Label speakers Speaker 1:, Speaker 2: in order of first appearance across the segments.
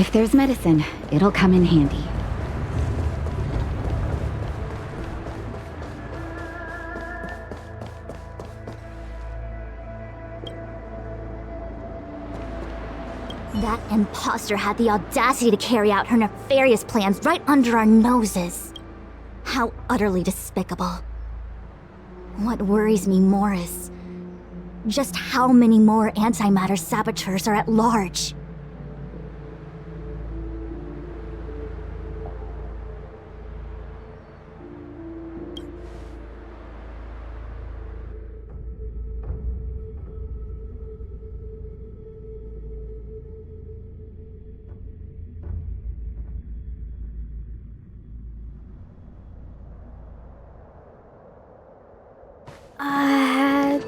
Speaker 1: If there's medicine, it'll come in handy.
Speaker 2: That imposter had the audacity to carry out her nefarious plans right under our noses. How utterly despicable. What worries me more is just how many more antimatter saboteurs are at large.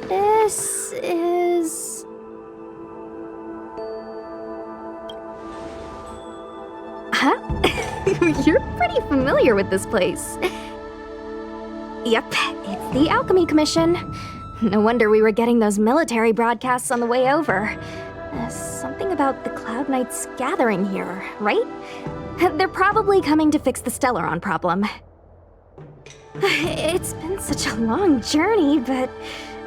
Speaker 3: This is... Huh? You're pretty familiar with this place. Yep, it's the Alchemy Commission. No wonder we were getting those military broadcasts on the way over. Something about the Cloud Knights gathering here, right? They're probably coming to fix the Stellaron problem. It's been such a long journey, but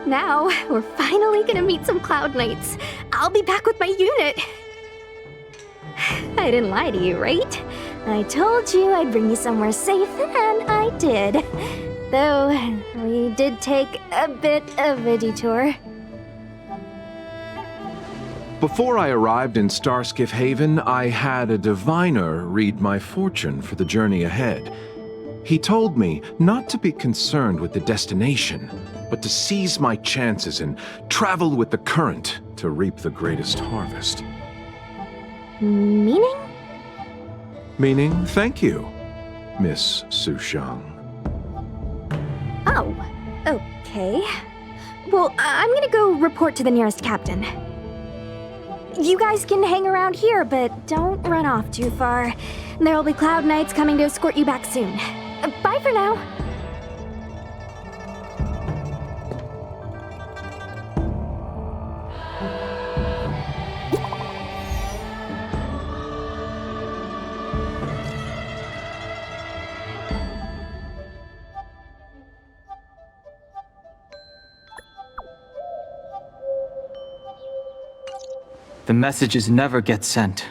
Speaker 3: now we're finally gonna meet some Cloud Knights. I'll be back with my unit. I didn't lie to you, right? I told you I'd bring you somewhere safe, and I did. Though, we did take a bit of a detour.
Speaker 4: Before I arrived in Starskiff Haven, I had a diviner read my fortune for the journey ahead. He told me not to be concerned with the destination, but to seize my chances and travel with the current to reap the greatest harvest.
Speaker 3: Meaning?
Speaker 4: Meaning, thank you, Miss Sushang.
Speaker 3: Oh, okay. Well, I'm gonna go report to the nearest captain. You guys can hang around here, but don't run off too far. There'll be Cloud Knights coming to escort you back soon. Bye for now.
Speaker 5: The messages never get sent.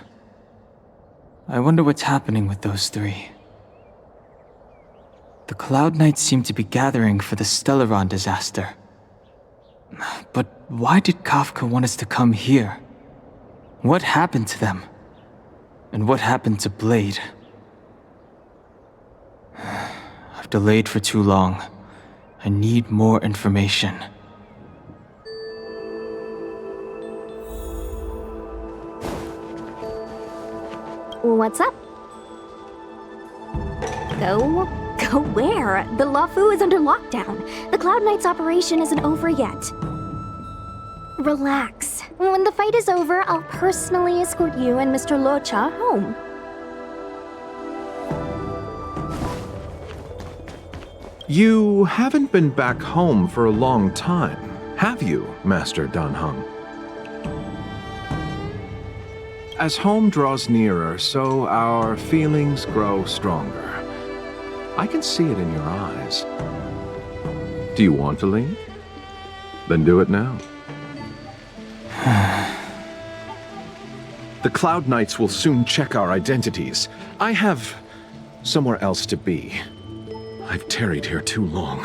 Speaker 5: I wonder what's happening with those three. The Cloud Knights seem to be gathering for the Stellaron disaster. But why did Kafka want us to come here? What happened to them? And what happened to Blade? I've delayed for too long. I need more information.
Speaker 3: What's up? Go where? The Luofu is under lockdown. The Cloud Knights operation isn't over yet. Relax. When the fight is over, I'll personally escort you and Mr. Locha home.
Speaker 4: You haven't been back home for a long time, have you, Master Danheng? As home draws nearer, so our feelings grow stronger. I can see it in your eyes. Do you want to leave? Then do it now. The Cloud Knights will soon check our identities. I have somewhere else to be. I've tarried here too long.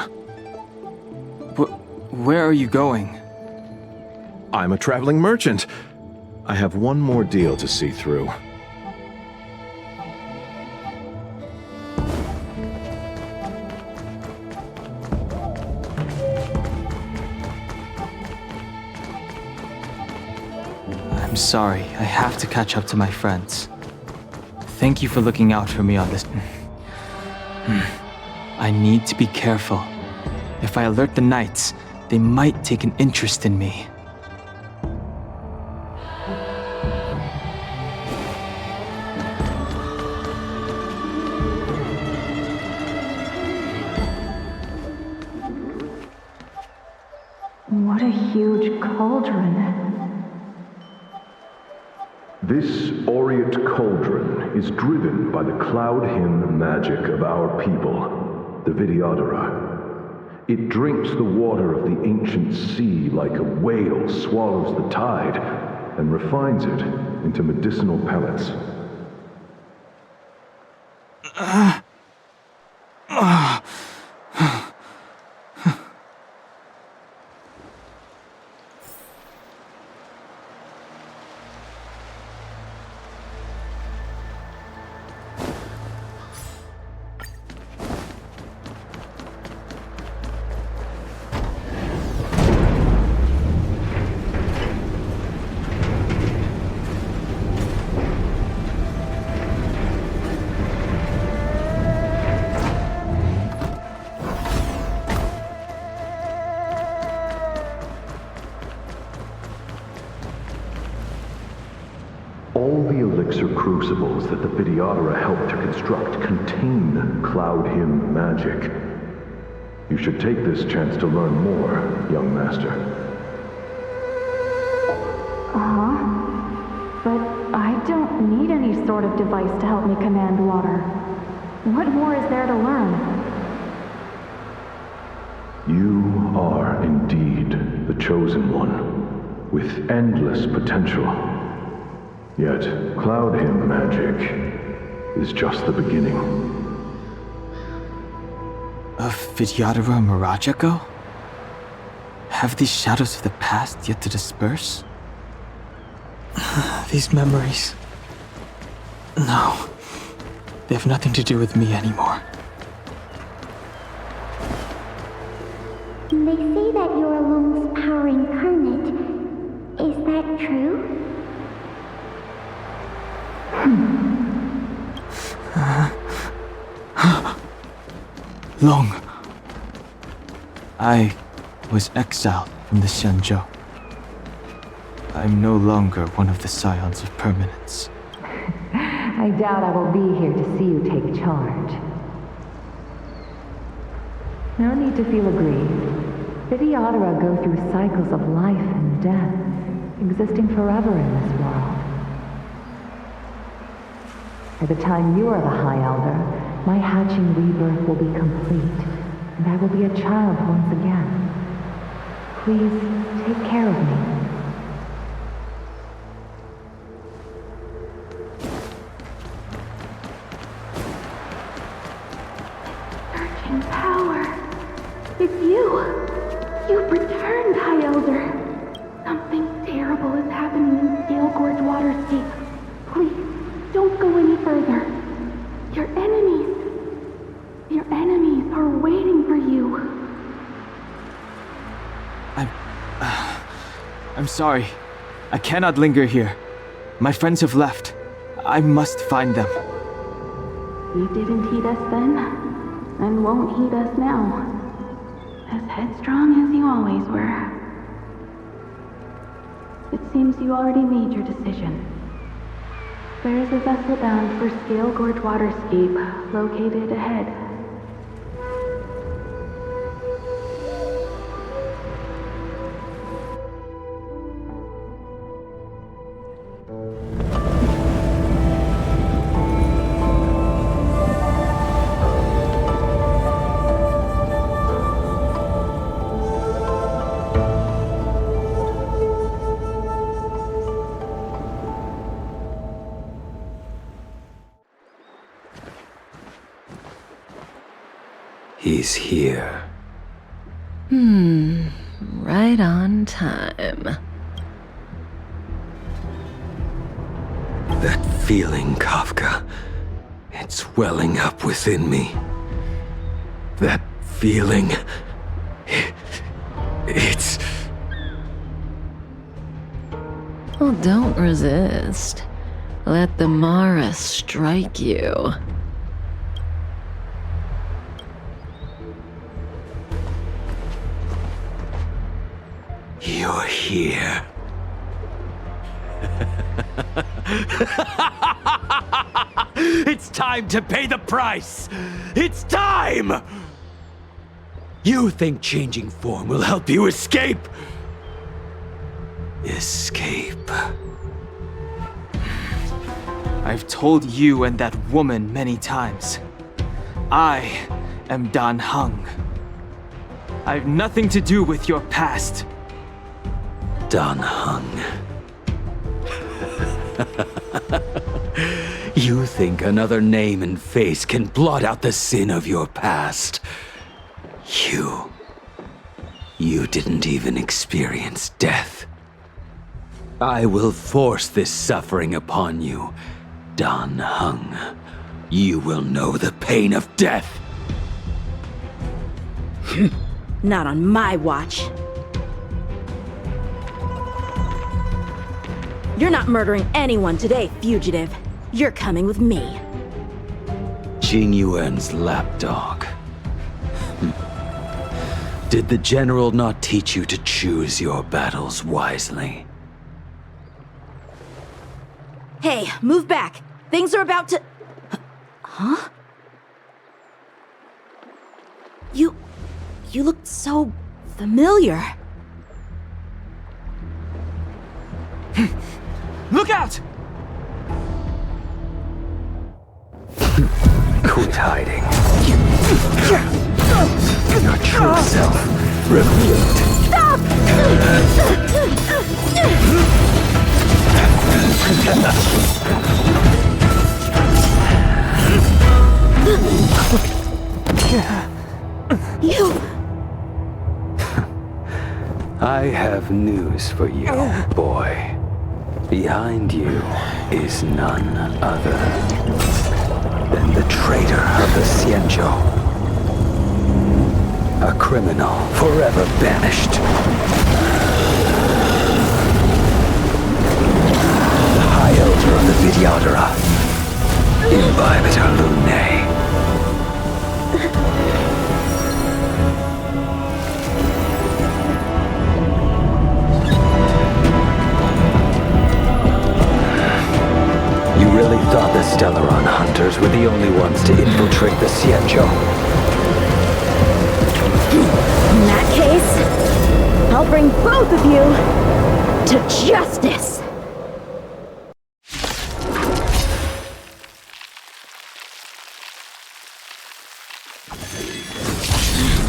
Speaker 5: Where are you going?
Speaker 4: I'm a traveling merchant. I have one more deal to see through.
Speaker 5: I'm sorry, I have to catch up to my friends. Thank you for looking out for me on this. I need to be careful. If I alert the Knights, they might take an interest in me.
Speaker 6: What a huge cauldron.
Speaker 4: This aureate cauldron is driven by the cloud hymn magic of our people, the Vidyadhara. It drinks the water of the ancient sea like a whale swallows the tide, and refines it into medicinal pellets. All the elixir crucibles that the Vidyadhara helped to construct contain Cloud Hymn magic. You should take this chance to learn more, young master.
Speaker 6: But I don't need any sort of device to help me command water. What more is there to learn?
Speaker 4: You are indeed the chosen one, with endless potential. Yet, Cloud Hymn magic is just the beginning.
Speaker 5: Of Vidyadhara Mirajago? Have these shadows of the past yet to disperse? These memories... No. They have nothing to do with me anymore.
Speaker 2: They say that you're Lung's power incarnate. Is that true?
Speaker 5: Long. I was exiled from the Xianzhou. I'm no longer one of the Scions of Permanence.
Speaker 6: I doubt I will be here to see you take charge. No need to feel aggrieved. Vidyadhara go through cycles of life and death, existing forever in this world. By the time you are the High Elder, my hatching rebirth will be complete, and I will be a child once again. Please take care of me. Surging power. It's you. You've returned, High Elder. Something terrible is happening in Scale Gorge Waterscape. Please, don't go any further. Your enemies are waiting for you.
Speaker 5: I'm sorry. I cannot linger here. My friends have left. I must find them.
Speaker 6: You didn't heed us then, and won't heed us now. As headstrong as you always were. It seems you already made your decision. There is a vessel bound for Scale Gorge Waterscape, located ahead.
Speaker 7: He's here.
Speaker 8: Right on time.
Speaker 7: That feeling, Kafka. It's welling up within me. That feeling... It's...
Speaker 8: Well, don't resist. Let the Mara strike you.
Speaker 7: You're here. It's time to pay the price! It's time! You think changing form will help you escape? Escape.
Speaker 5: I've told you and that woman many times. I am Dan Heng. I've nothing to do with your past.
Speaker 7: Dan Heng. You think another name and face can blot out the sin of your past? You didn't even experience death. I will force this suffering upon you, Dan Heng. You will know the pain of death.
Speaker 9: Not on my watch. You're not murdering anyone today, fugitive. You're coming with me.
Speaker 7: Qingyuan's lapdog. Did the general not teach you to choose your battles wisely?
Speaker 9: Hey, move back. Things are about to... Huh? You look so familiar.
Speaker 5: Look out!
Speaker 7: Quit hiding. Your true self revealed.
Speaker 9: Stop! You...
Speaker 7: I have news for you, boy. Behind you is none other than the traitor of the Xianzhou. A criminal forever banished. The High Elder of the Vidyadhara. Imbibitor Lunae. You really thought the Stellaron hunters were the only ones to infiltrate the Xianzhou?
Speaker 9: In that case, I'll bring both of you to justice!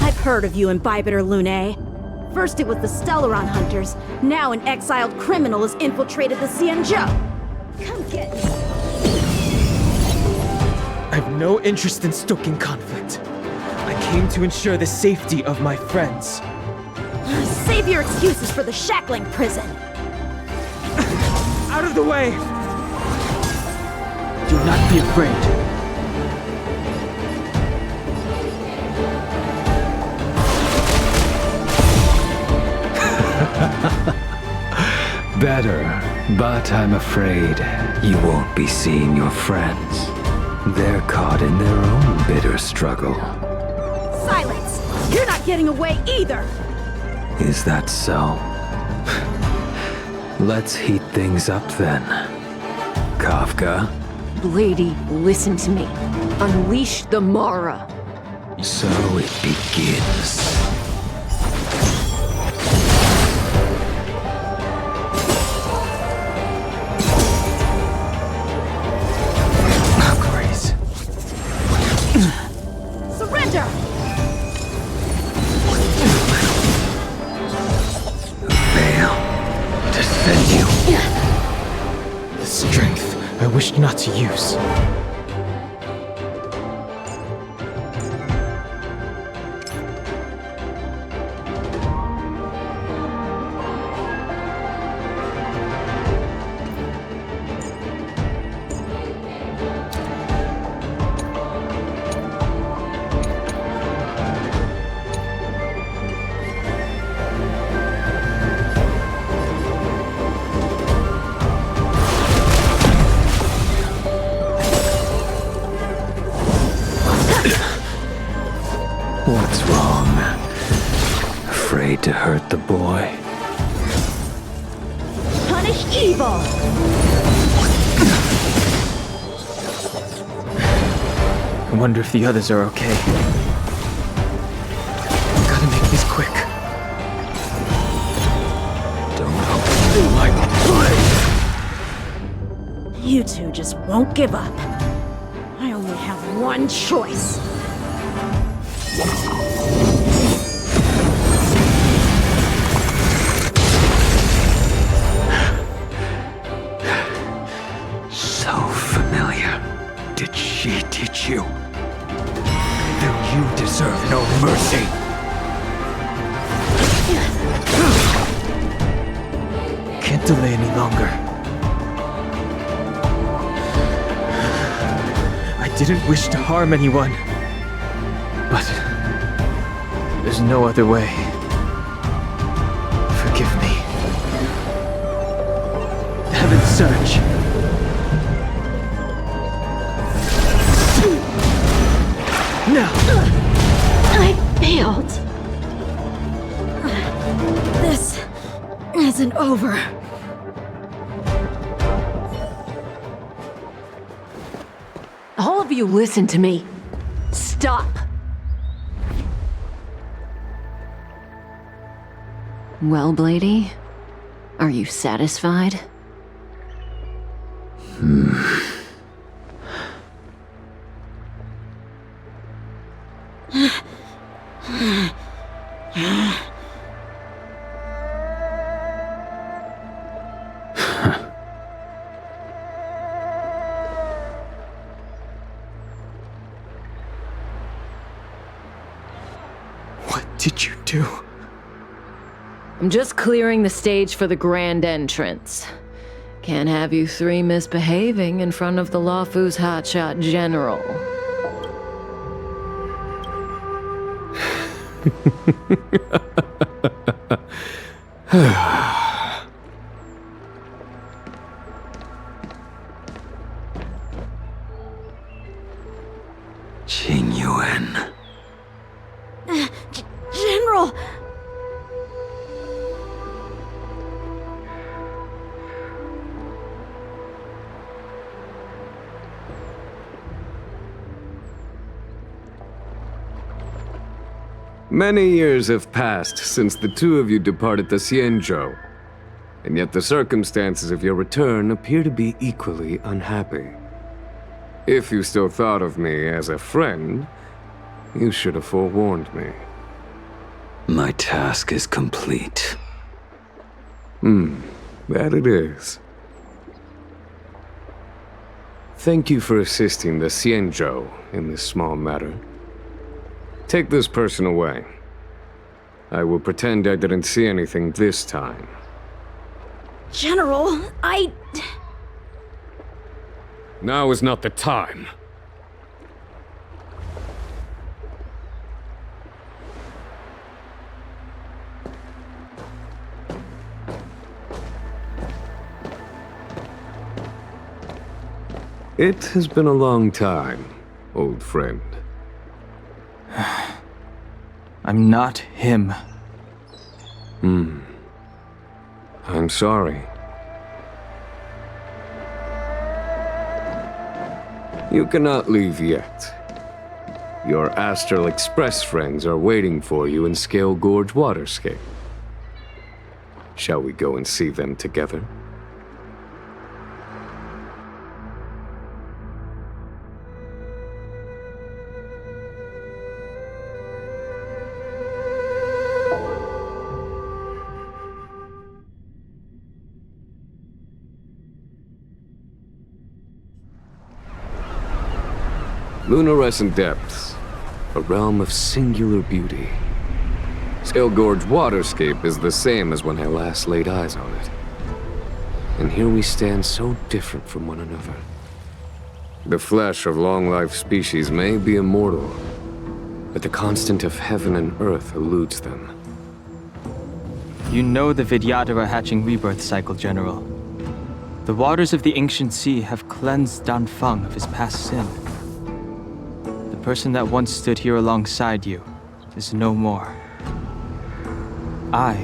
Speaker 9: I've heard of you, Imbibitor Lunae. First it was the Stellaron hunters, now an exiled criminal has infiltrated the Xianzhou. Come get me.
Speaker 5: I've no interest in stoking conflict. I came to ensure the safety of my friends.
Speaker 9: Save your excuses for the shackling prison.
Speaker 5: Out of the way! Do not be afraid.
Speaker 7: Better, but I'm afraid you won't be seeing your friends. They're caught in their own bitter struggle.
Speaker 9: Silence! You're not getting away either!
Speaker 7: Is that so? Let's heat things up then. Kafka?
Speaker 8: Lady, listen to me. Unleash the Mara.
Speaker 7: So it begins.
Speaker 9: Surrender!
Speaker 7: Fail to send you.
Speaker 5: The strength I wished not to use.
Speaker 7: What's wrong? Afraid to hurt the boy?
Speaker 9: Punish evil!
Speaker 5: I wonder if the others are okay. Gotta make this quick.
Speaker 7: Don't open my
Speaker 9: You two just won't give up. I only have one choice.
Speaker 7: So familiar. Did she teach you? Then you deserve no mercy.
Speaker 5: Can't delay any longer. I didn't wish to harm anyone. But there's no other way. Forgive me. Heaven's Surge. Now!
Speaker 6: I failed.
Speaker 9: This isn't over.
Speaker 8: All of you listen to me. Stop. Well, Blady, are you satisfied?
Speaker 5: What did you do?
Speaker 8: I'm just clearing the stage for the grand entrance. Can't have you three misbehaving in front of the Lawfu's hotshot general.
Speaker 7: Tingyun.
Speaker 9: General!
Speaker 10: Many years have passed since the two of you departed the Xianzhou, and yet the circumstances of your return appear to be equally unhappy. If you still thought of me as a friend, you should have forewarned me.
Speaker 7: My task is complete.
Speaker 10: That it is. Thank you for assisting the Xianzhou in this small matter. Take this person away. I will pretend I didn't see anything this time.
Speaker 9: General,
Speaker 10: Now is not the time. It has been a long time, old friend.
Speaker 5: I'm not him.
Speaker 10: I'm sorry. You cannot leave yet. Your Astral Express friends are waiting for you in Scale Gorge Waterscape. Shall we go and see them together? Lunarescent Depths, a realm of singular beauty. Scale Gorge Waterscape is the same as when I last laid eyes on it. And here we stand so different from one another. The flesh of long-life species may be immortal, but the constant of heaven and earth eludes them.
Speaker 5: You know the Vidyadhara hatching rebirth cycle, General. The waters of the ancient sea have cleansed Danfeng of his past sin. The person that once stood here alongside you is no more. I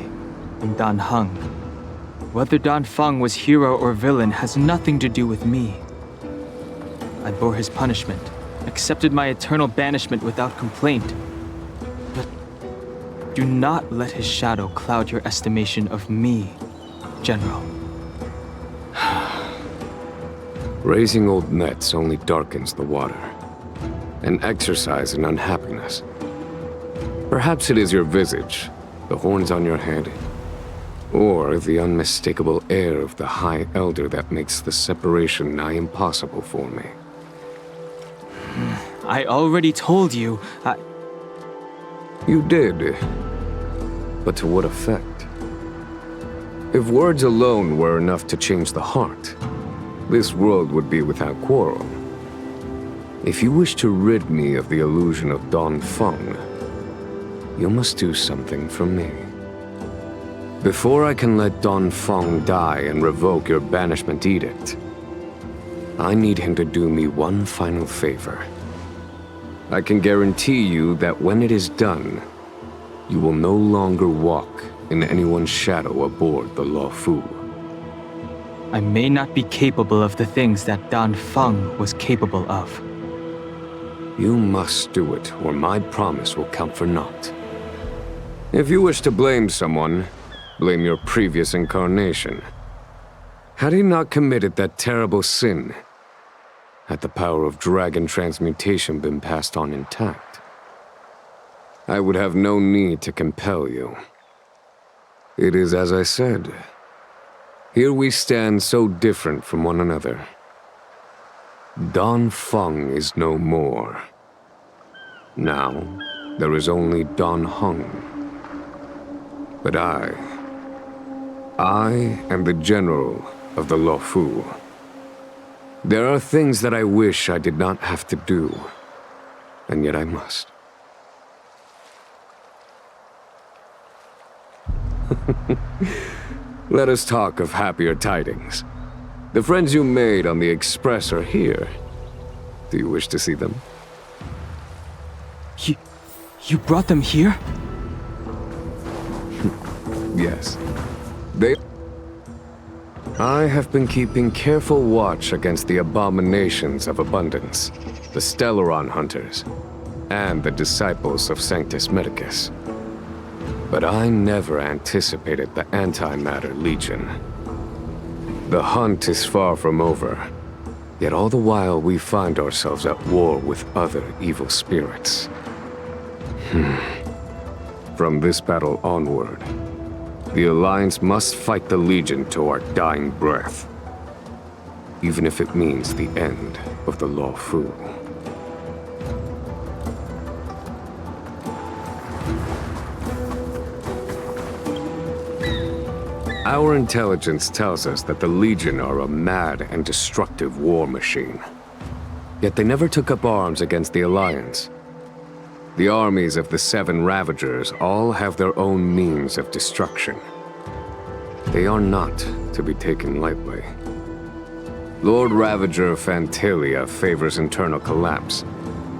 Speaker 5: am Dan Heng. Whether Danfeng was hero or villain has nothing to do with me. I bore his punishment, accepted my eternal banishment without complaint. But do not let his shadow cloud your estimation of me, General.
Speaker 10: Raising old nets only darkens the water. An exercise in unhappiness. Perhaps it is your visage, the horns on your head, or the unmistakable air of the High Elder that makes the separation nigh impossible for me.
Speaker 5: I already told you,
Speaker 10: You did. But to what effect? If words alone were enough to change the heart, this world would be without quarrel. If you wish to rid me of the illusion of Dongfeng, you must do something for me. Before I can let Dongfeng die and revoke your banishment edict, I need him to do me one final favor. I can guarantee you that when it is done, you will no longer walk in anyone's shadow aboard the Luofu.
Speaker 5: I may not be capable of the things that Dongfeng was capable of.
Speaker 10: You must do it, or my promise will count for naught. If you wish to blame someone, blame your previous incarnation. Had he not committed that terrible sin, had the power of dragon transmutation been passed on intact, I would have no need to compel you. It is as I said. Here we stand so different from one another. Dongfeng is no more. Now, there is only Dongfeng. But I am the general of the Luofu. There are things that I wish I did not have to do, and yet I must. Let us talk of happier tidings. The friends you made on the Express are here. Do you wish to see them?
Speaker 5: You brought them here?
Speaker 10: Yes. I have been keeping careful watch against the abominations of abundance, the Stellaron hunters, and the disciples of Sanctus Medicus. But I never anticipated the Antimatter Legion. The hunt is far from over, yet all the while we find ourselves at war with other evil spirits. From this battle onward, the Alliance must fight the Legion to our dying breath, even if it means the end of the Luofu. Our intelligence tells us that the Legion are a mad and destructive war machine. Yet they never took up arms against the Alliance. The armies of the Seven Ravagers all have their own means of destruction. They are not to be taken lightly. Lord Ravager Phantalia favors internal collapse,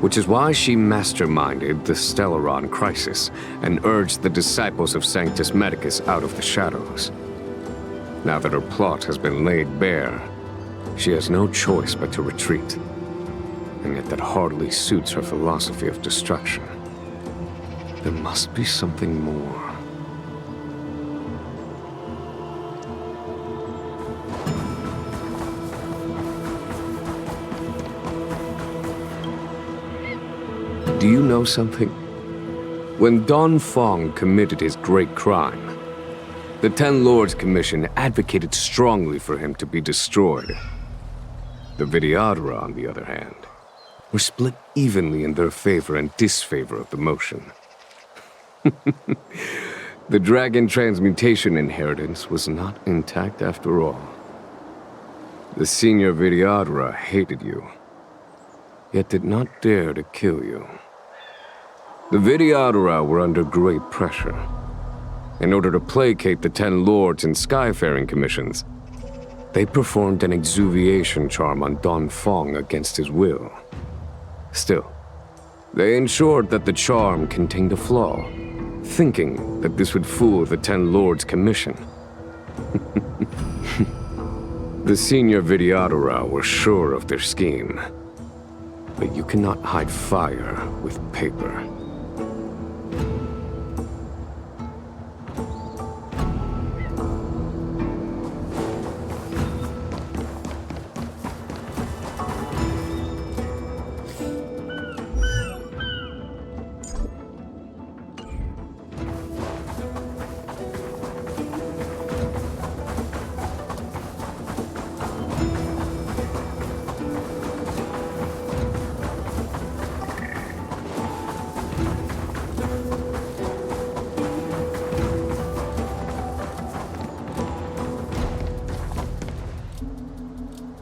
Speaker 10: which is why she masterminded the Stellaron crisis and urged the disciples of Sanctus Medicus out of the shadows. Now that her plot has been laid bare, she has no choice but to retreat. And yet that hardly suits her philosophy of destruction. There must be something more. Do you know something? When Dongfeng committed his great crime, the Ten Lords Commission advocated strongly for him to be destroyed. The Vidyadhara, on the other hand, were split evenly in their favor and disfavor of the motion. The dragon transmutation inheritance was not intact after all. The senior Vidyadhara hated you, yet did not dare to kill you. The Vidyadhara were under great pressure. In order to placate the Ten Lords and Skyfaring Commissions, they performed an exuviation charm on Dongfeng against his will. Still, they ensured that the charm contained a flaw, thinking that this would fool the Ten Lords Commission. The senior Vidyadhara were sure of their scheme. But you cannot hide fire with paper.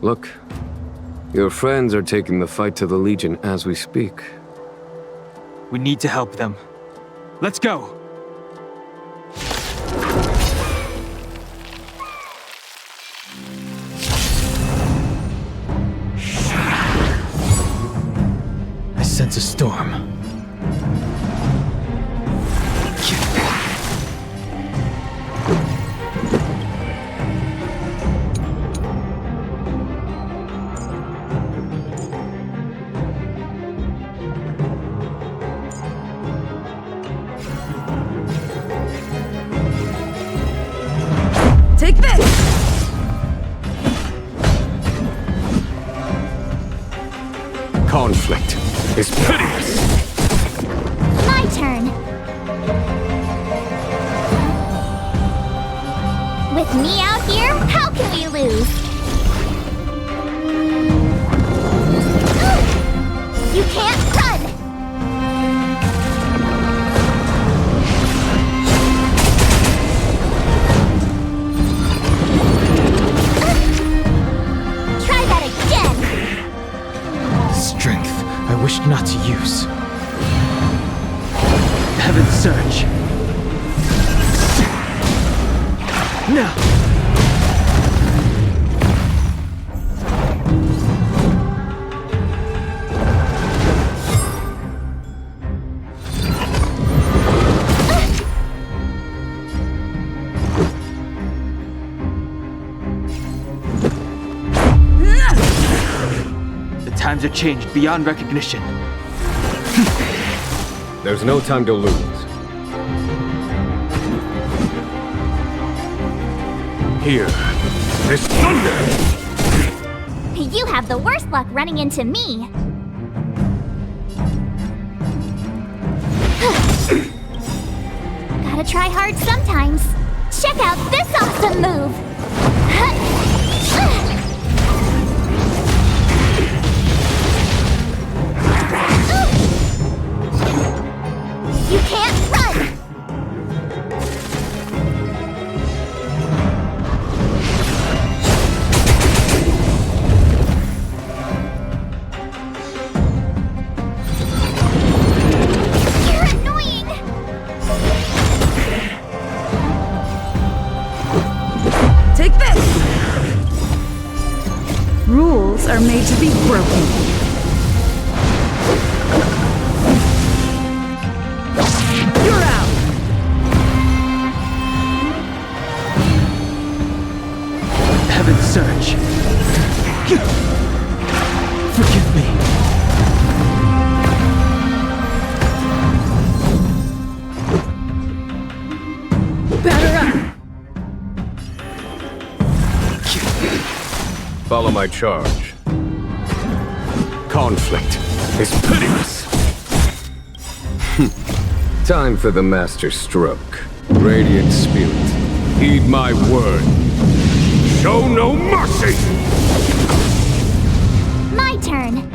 Speaker 10: Look, your friends are taking the fight to the Legion as we speak.
Speaker 5: We need to help them. Let's go! I sense a storm.
Speaker 9: Take this!
Speaker 10: Conflict is pitiless!
Speaker 2: My turn. With me out here, how can we lose? You can't run! Try that again!
Speaker 5: Strength I wished not to use. Heaven's Surge. Now! The times are changed beyond recognition.
Speaker 10: There's no time to lose. Here, this thunder!
Speaker 2: You have the worst luck running into me. Gotta try hard sometimes. Check out this awesome move! You can't run! You're annoying!
Speaker 9: Take this! Rules are made to be broken. You're out!
Speaker 5: Heaven's Surge. Forgive me.
Speaker 9: Batter up!
Speaker 10: Follow my charge. Conflict is pitiless! Time for the master stroke. Radiant Spirit, heed my word. Show no mercy!
Speaker 2: My turn.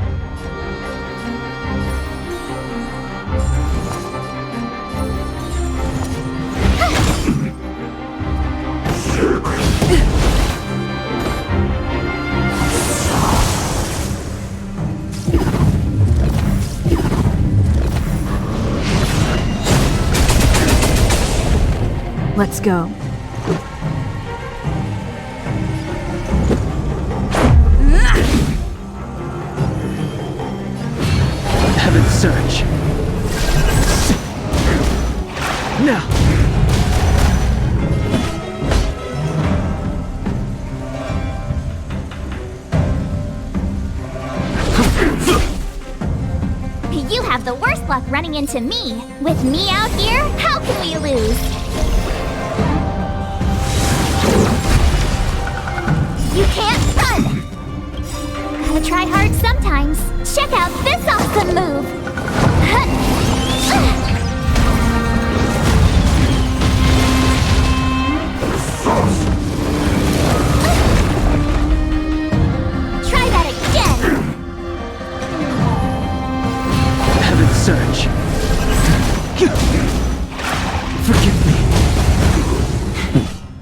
Speaker 9: Let's go.
Speaker 5: Heaven's Surge. Now!
Speaker 2: You have the worst luck running into me. With me out here, how can we lose? You can't run! Gotta try hard sometimes. Check out this awesome move! Try that again!
Speaker 5: Heaven's Surge. Forgive me.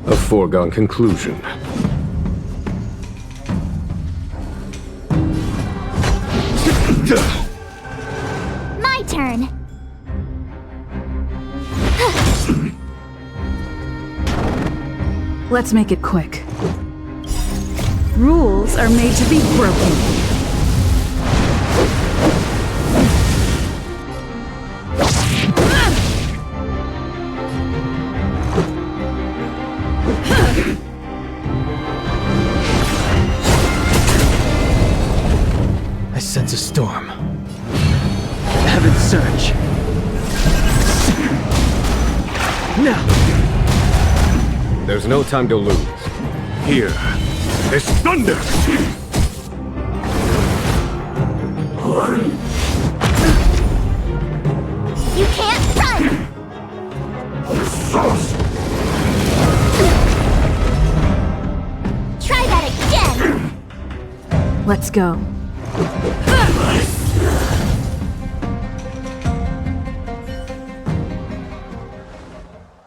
Speaker 10: A foregone conclusion.
Speaker 9: Let's make it quick. Rules are made to be broken.
Speaker 5: I sense a storm. Heaven's surge. Now!
Speaker 10: There's no time to lose.
Speaker 11: Here is thunder!
Speaker 2: You can't run! Try that again!
Speaker 9: Let's go.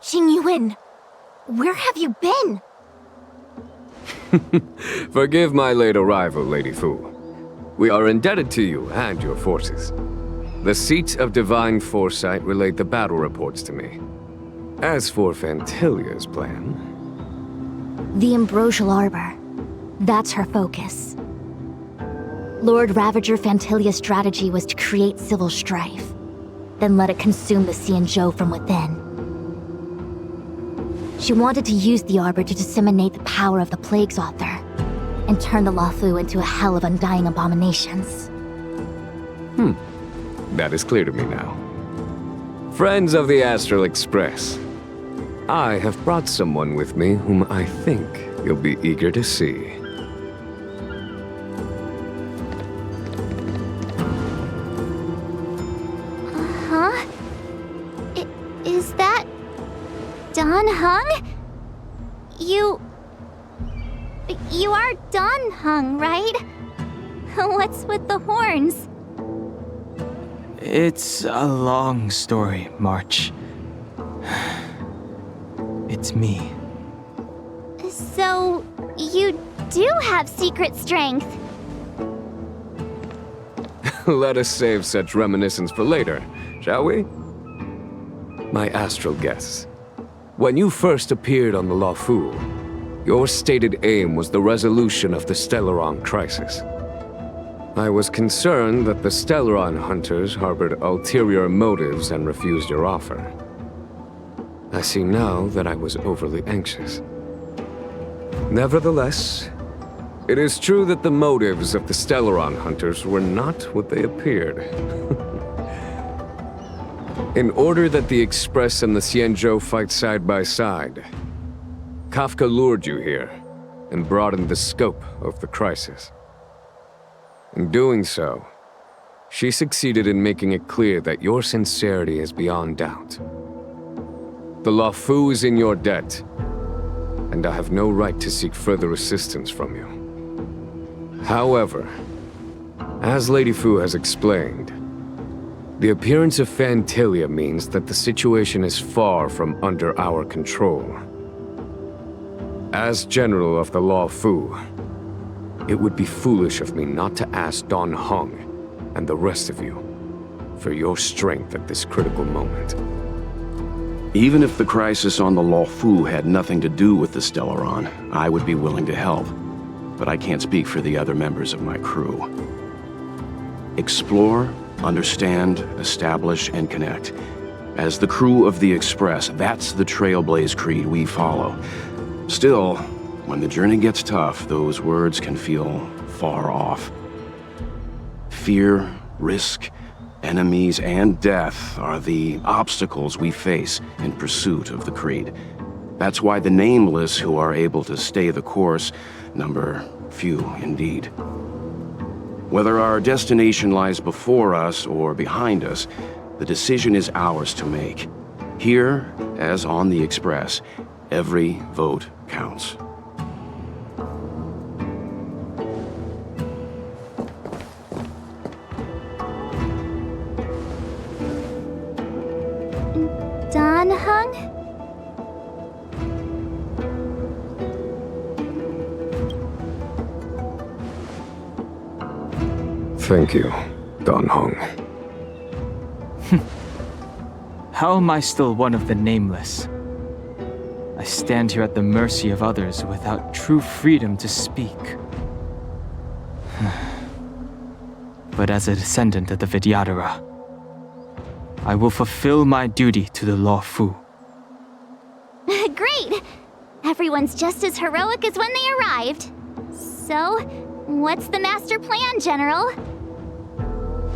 Speaker 2: Tingyun, where have you been?
Speaker 10: Forgive my late arrival, Lady Fu. We are indebted to you and your forces. The Seat of Divine Foresight relayed the battle reports to me. As for Fantilia's plan...
Speaker 2: The Ambrosial Arbor. That's her focus. Lord Ravager Fantilia's strategy was to create civil strife, then let it consume the Xianzhou from within. She wanted to use the Arbor to disseminate the power of the Plague's Author, and turn the Luofu into a hell of undying abominations.
Speaker 10: That is clear to me now. Friends of the Astral Express, I have brought someone with me whom I think you'll be eager to see.
Speaker 2: Huh? Is that... Don Heng? You are Don Heng, right? What's with the horns?
Speaker 5: It's a long story, March. It's me.
Speaker 2: So, you do have secret strength.
Speaker 10: Let us save such reminiscence for later, shall we? My astral guests. When you first appeared on the Luofu, your stated aim was the resolution of the Stellaron crisis. I was concerned that the Stellaron hunters harbored ulterior motives and refused your offer. I see now that I was overly anxious. Nevertheless, it is true that the motives of the Stellaron hunters were not what they appeared. In order that the Express and the Xianzhou fight side by side, Kafka lured you here and broadened the scope of the crisis. In doing so, she succeeded in making it clear that your sincerity is beyond doubt. The Luofu is in your debt, and I have no right to seek further assistance from you. However, as Lady Fu has explained, the appearance of Fantilia means that the situation is far from under our control. As General of the Luofu, it would be foolish of me not to ask Don Heng and the rest of you for your strength at this critical moment.
Speaker 12: Even if the crisis on the Luofu had nothing to do with the Stellaron, I would be willing to help. But I can't speak for the other members of my crew. Explore, understand, establish, and connect. As the crew of the Express, that's the Trailblaze creed we follow. Still, when the journey gets tough, those words can feel far off. Fear, risk, enemies, and death are the obstacles we face in pursuit of the creed. That's why the nameless who are able to stay the course number few indeed. Whether our destination lies before us or behind us, the decision is ours to make. Here, as on the Express, every vote counts.
Speaker 2: Don Heng?
Speaker 10: Thank you, Don Heng.
Speaker 5: How am I still one of the nameless? I stand here at the mercy of others without true freedom to speak. But as a descendant of the Vidyadhara, I will fulfill my duty to the Law Fu.
Speaker 2: Great! Everyone's just as heroic as when they arrived. So, what's the master plan, General?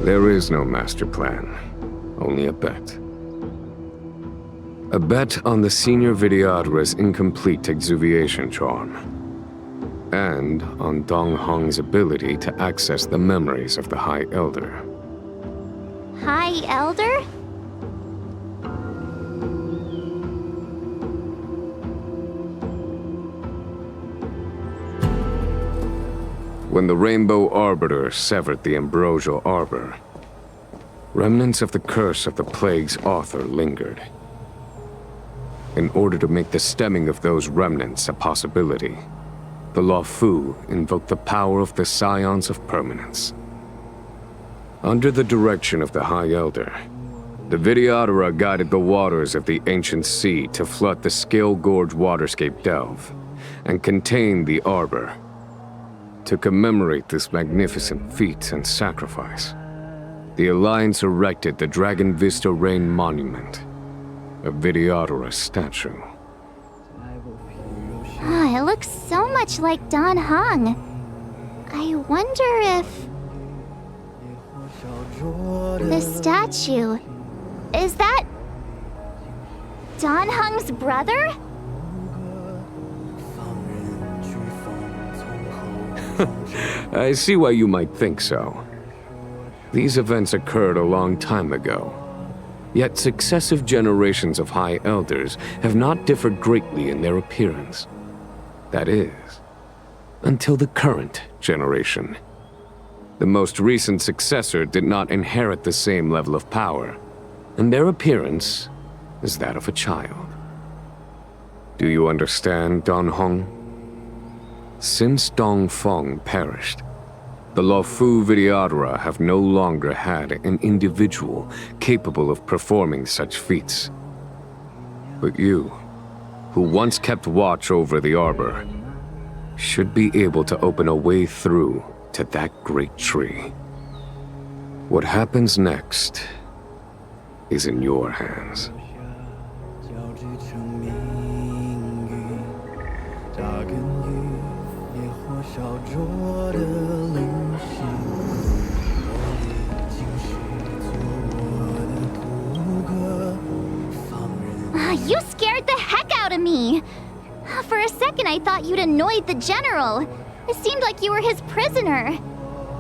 Speaker 10: There is no master plan, only a bet. A bet on the senior Vidyadhara's incomplete exuviation charm, and on Dong Hong's ability to access the memories of the High Elder.
Speaker 2: High Elder?
Speaker 10: When the Rainbow Arbiter severed the Ambrosial Arbor, remnants of the curse of the Plague's author lingered. In order to make the stemming of those remnants a possibility, the Law Fu invoked the power of the Scions of Permanence. Under the direction of the High Elder, the Vidyadhara guided the waters of the ancient sea to flood the Scale Gorge waterscape delve and contain the Arbor. To commemorate this magnificent feat and sacrifice, the Alliance erected the Dragon Vista Rain Monument, a Vidyadhara statue.
Speaker 2: It looks so much like Don Hong. I wonder if... the statue... is that... Don Hong's brother?
Speaker 10: I see why you might think so. These events occurred a long time ago. Yet successive generations of High Elders have not differed greatly in their appearance. That is, until the current generation. The most recent successor did not inherit the same level of power, and their appearance is that of a child. Do you understand, Don Hong? Since Dong Feng perished, the Law Fu Vidyadhara have no longer had an individual capable of performing such feats. But you, who once kept watch over the Arbor, should be able to open a way through to that great tree. What happens next is in your hands.
Speaker 2: You scared the heck out of me! For a second I thought you'd annoyed the General. It seemed like you were his prisoner.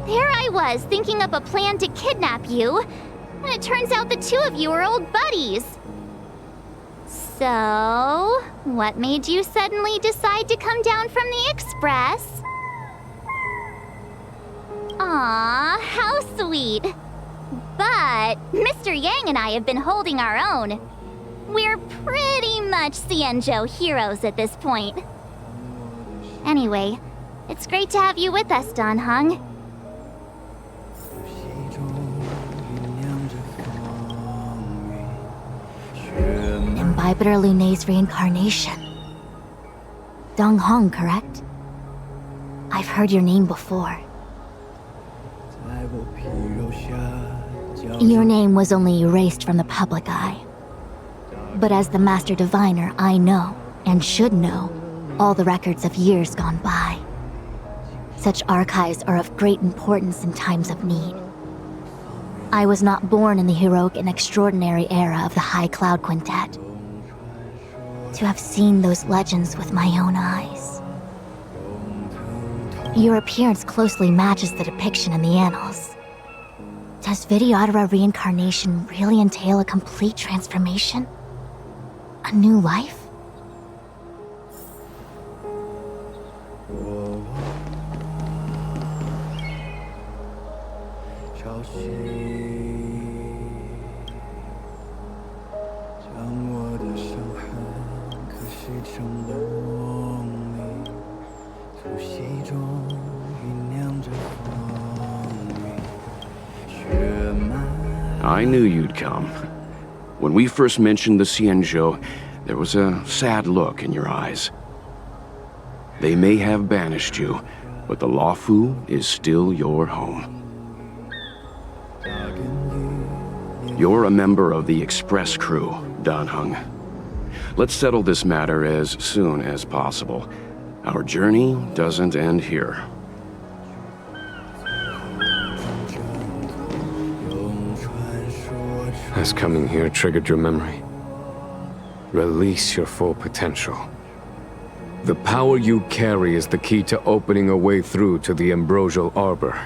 Speaker 2: There I was, thinking up a plan to kidnap you, and it turns out the two of you are old buddies. So, what made you suddenly decide to come down from the Express? Aw, how sweet. But Mr. Yang and I have been holding our own. We're pretty much Xianzhou heroes at this point. Anyway, it's great to have you with us, Don Hong. Imbibitor Lunay's reincarnation. Dong Hong, correct? I've heard your name before. Your name was only erased from the public eye. But as the Master Diviner, I know, and should know, all the records of years gone by. Such archives are of great importance in times of need. I was not born in the heroic and extraordinary era of the High Cloud Quintet. To have seen those legends with my own eyes. Your appearance closely matches the depiction in the annals. Does Vidyadhara reincarnation really entail a complete transformation? A new life?
Speaker 12: I knew you'd come. When we first mentioned the Xianzhou, There was a sad look in your eyes. They may have banished you, but the Lawfu is still your home. You're a member of the Express crew, Dan Heng. Let's settle this matter as soon as possible. Our journey doesn't end here.
Speaker 10: Has coming here triggered your memory? Release your full potential. The power you carry is the key to opening a way through to the Ambrosial Arbor.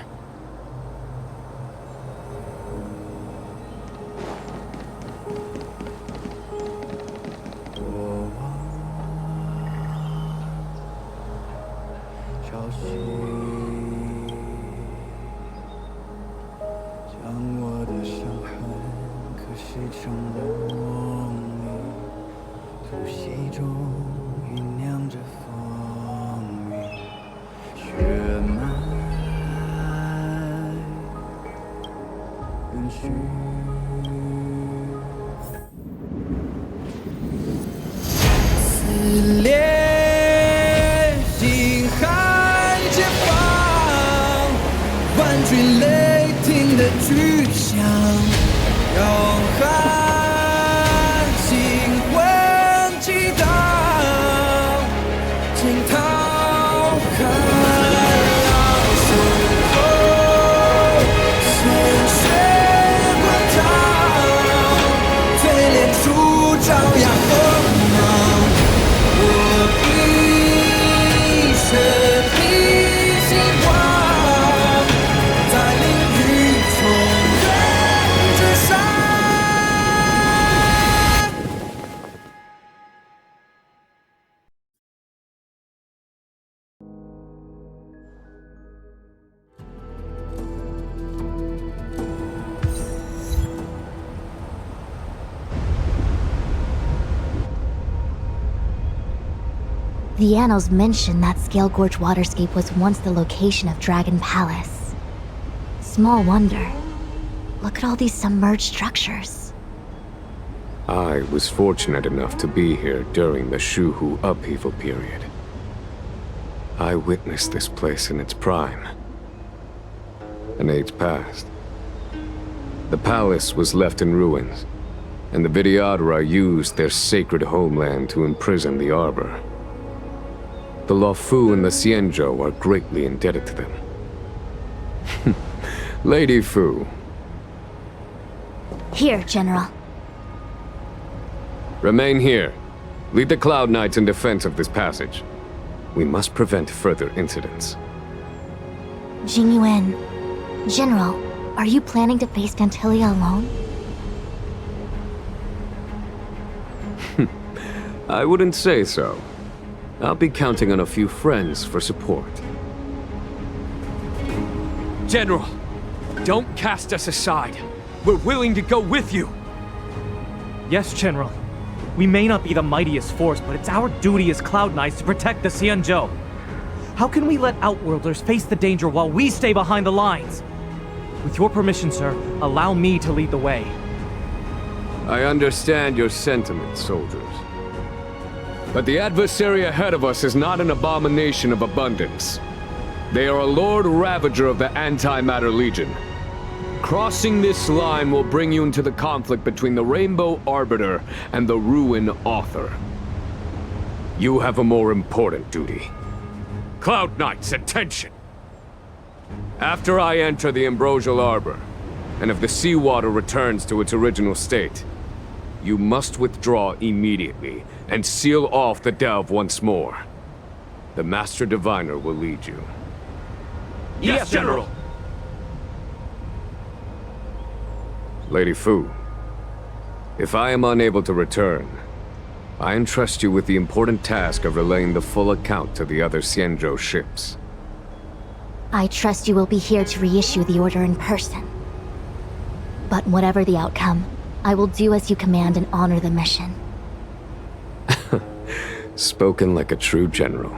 Speaker 2: The annals mention that Scale Gorge waterscape was once the location of Dragon Palace. Small wonder. Look at all these submerged structures.
Speaker 10: I was fortunate enough to be here during the Shuhu upheaval period. I witnessed this place in its prime. An age passed. The palace was left in ruins, and the Vidyadhara used their sacred homeland to imprison the Arbor. The Lawfu and the Xianzhou are greatly indebted to them. Lady Fu.
Speaker 2: Here, General.
Speaker 10: Remain here. Lead the Cloud Knights in defense of this passage. We must prevent further incidents.
Speaker 2: Jingyuan. General, are you planning to face Gantilia alone?
Speaker 10: I wouldn't say so. I'll be counting on a few friends for support.
Speaker 13: General, don't cast us aside. We're willing to go with you.
Speaker 14: Yes, General. We may not be the mightiest force, but it's our duty as Cloud Knights to protect the Xianzhou. How can we let Outworlders face the danger while we stay behind the lines? With your permission, sir, allow me to lead the way.
Speaker 10: I understand your sentiments, soldiers. But the adversary ahead of us is not an abomination of abundance. They are a Lord Ravager of the Antimatter Legion. Crossing this line will bring you into the conflict between the Rainbow Arbiter and the Ruin Author. You have a more important duty.
Speaker 13: Cloud Knights, attention!
Speaker 10: After I enter the Ambrosial Arbor, and if the seawater returns to its original state, you must withdraw immediately and seal off the delve once more. The Master Diviner will lead you.
Speaker 13: Yes, General!
Speaker 10: Lady Fu, if I am unable to return, I entrust you with the important task of relaying the full account to the other Xianzhou ships.
Speaker 2: I trust you will be here to reissue the order in person. But whatever the outcome, I will do as you command and honor the mission.
Speaker 10: Spoken like a true general.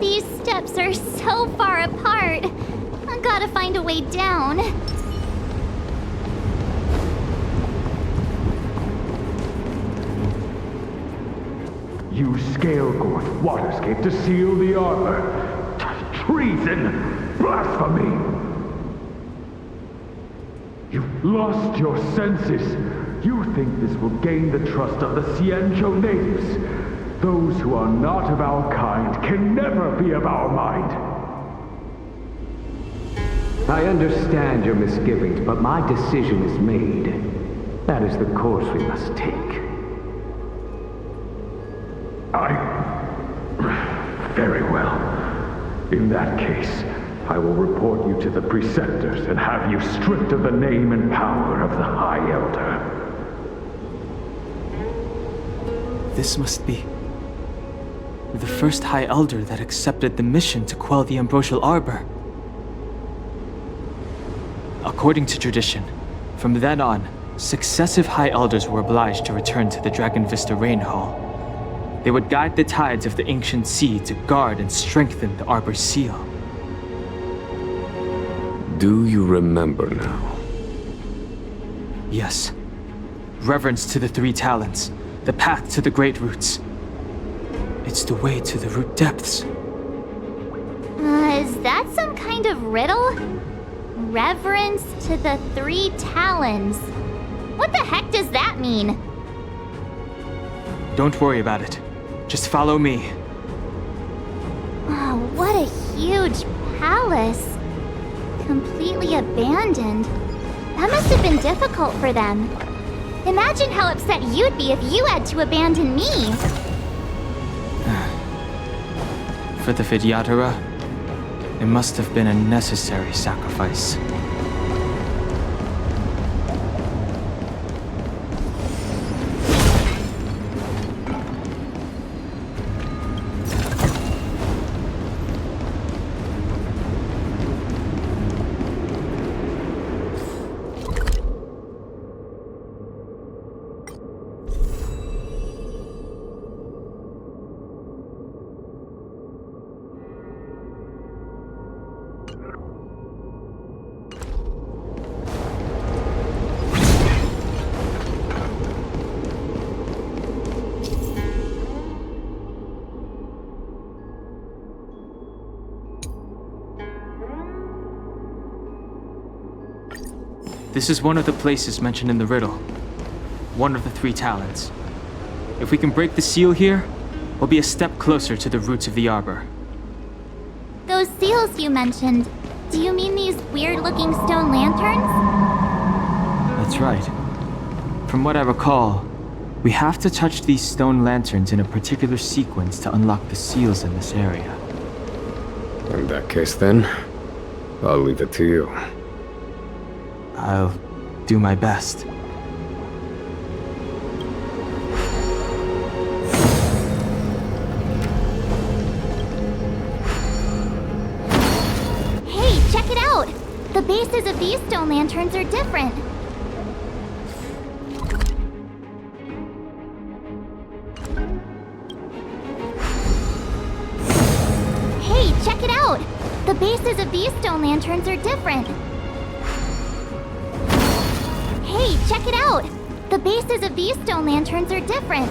Speaker 2: These steps are so far apart. I gotta find a way down.
Speaker 11: You scale-gorge waterscape to seal the armor. Treason! Blasphemy! You've lost your senses. You think this will gain the trust of the Xianzhou natives. Those who are not of our kind can never be of our mind.
Speaker 7: I understand your misgivings, but my decision is made. That is the course we must take.
Speaker 11: Very well. In that case, I will report you to the preceptors and have you stripped of the name and power of the High Elder.
Speaker 5: This must be the first High Elder that accepted the mission to quell the Ambrosial Arbor. According to tradition, from then on, successive High Elders were obliged to return to the Dragon Vista Rain Hall. They would guide the tides of the ancient sea to guard and strengthen the Arbor's seal.
Speaker 10: Do you remember now?
Speaker 5: Yes. Reverence to the three talents, the path to the great roots. It's the way to the root depths.
Speaker 2: Is that some kind of riddle? Reverence to the three talons. What the heck does that mean?
Speaker 5: Don't worry about it. Just follow me.
Speaker 2: Oh, what a huge palace. Completely abandoned. That must have been difficult for them. Imagine how upset you'd be if you had to abandon me.
Speaker 5: For the Vidyadhara, it must have been a necessary sacrifice. This is one of the places mentioned in the riddle. One of the three talents. If we can break the seal here, we'll be a step closer to the roots of the arbor.
Speaker 2: Those seals you mentioned, do you mean these weird-looking stone lanterns?
Speaker 5: That's right. From what I recall, we have to touch these stone lanterns in a particular sequence to unlock the seals in this area.
Speaker 10: In that case then, I'll leave it to you.
Speaker 5: I'll do my best.
Speaker 2: Hey, check it out! The bases of these stone lanterns are different. Hey, check it out! The bases of these stone lanterns are different. Hey, check it out! The bases of these stone lanterns are different.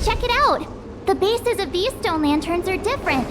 Speaker 2: Check it out! The bases of these stone lanterns are different.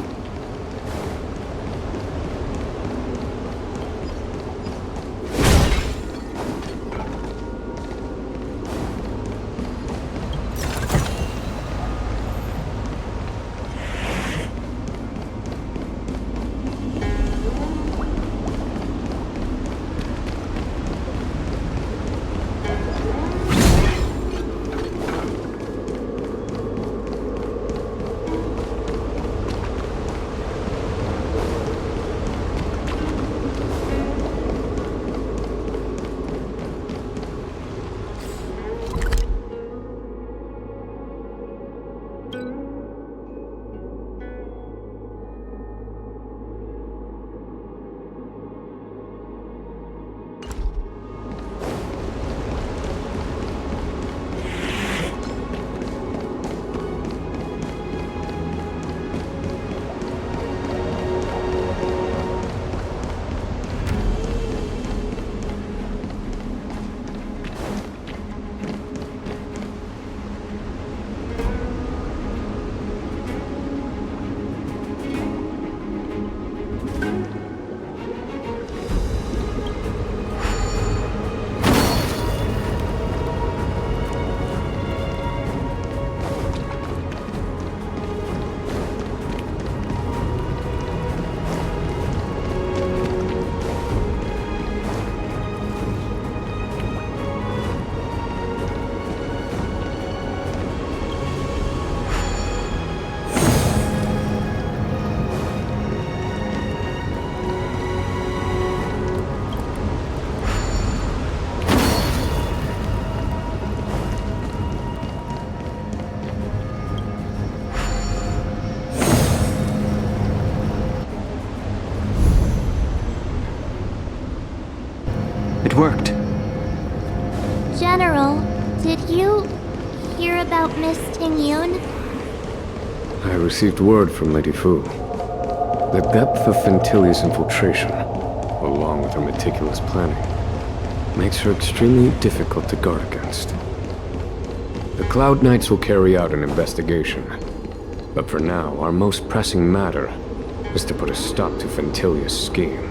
Speaker 2: Did you hear about Miss Tingyun?
Speaker 10: I received word from Lady Fu. The depth of Fentilia's infiltration, along with her meticulous planning, makes her extremely difficult to guard against. The Cloud Knights will carry out an investigation, but for now, our most pressing matter is to put a stop to Fentilia's scheme.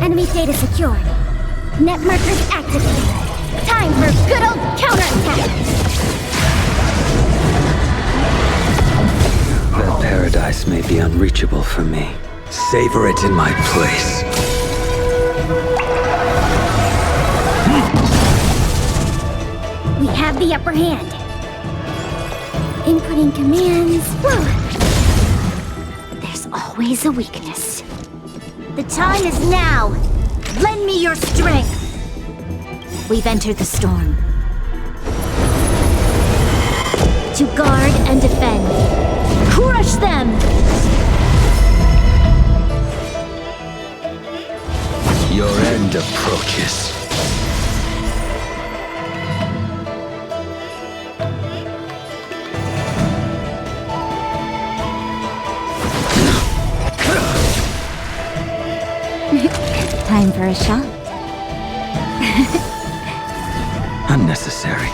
Speaker 2: Enemy data secured. Net markers activated. Time for good old counterattack!
Speaker 7: That paradise may be unreachable for me. Savor it in my place.
Speaker 2: We have the upper hand. Inputting commands. Whoa. There's always a weakness. The time is now! Lend me your strength! We've entered the storm. To guard and defend. Crush them!
Speaker 7: Your end approaches.
Speaker 1: Time for a shot.
Speaker 7: Unnecessary.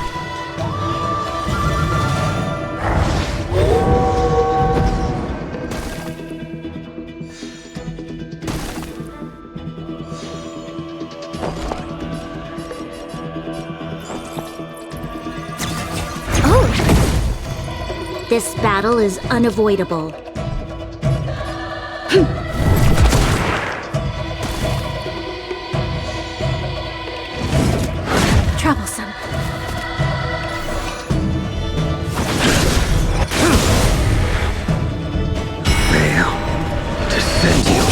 Speaker 2: Oh! This battle is unavoidable. Troublesome.
Speaker 7: Fail to send you.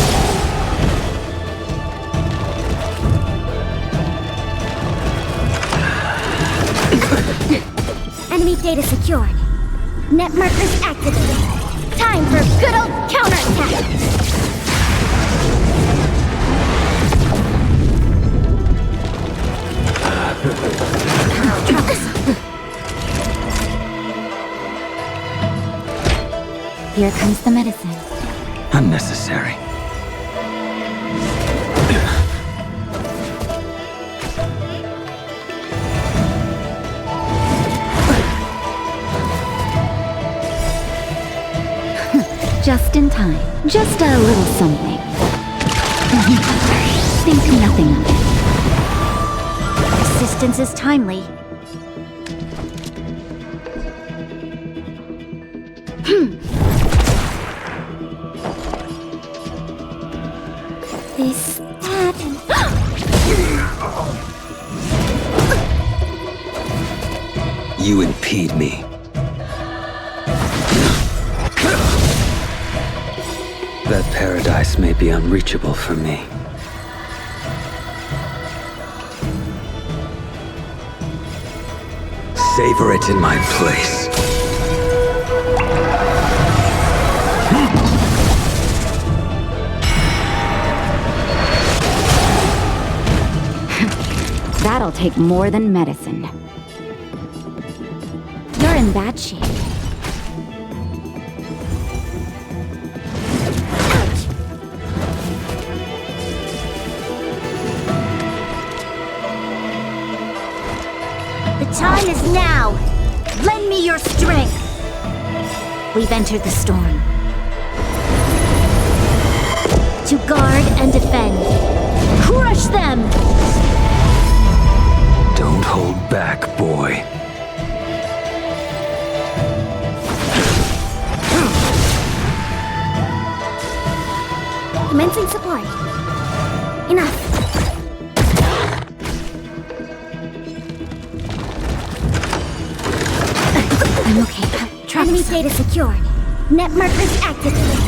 Speaker 2: Enemy data secured. Net markers activated. Time for good old counterattack!
Speaker 1: Here comes the medicine.
Speaker 7: Unnecessary.
Speaker 1: Just in time. Just a little something. Think nothing of it.
Speaker 2: Assistance is timely. They stab and...
Speaker 7: You impede me. That paradise may be unreachable for me. Savor it in my place.
Speaker 1: That'll take more than medicine. You're in bad shape.
Speaker 2: The time is now! Lend me your strength! We've entered the storm. To guard and defend. Enough. I'm okay. Enemy data secured. Net markers activated.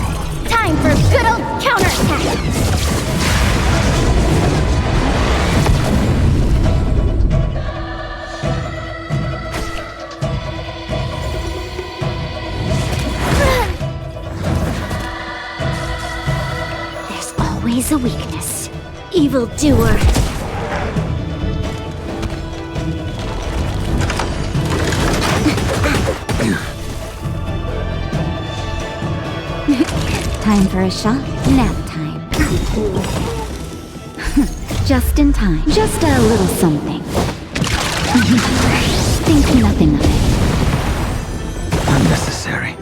Speaker 2: Time for a good old counterattack. There's always a weakness. Evildoer.
Speaker 1: Time for a shot. Nap time. Just in time. Just a little something. Think nothing of it.
Speaker 7: Unnecessary.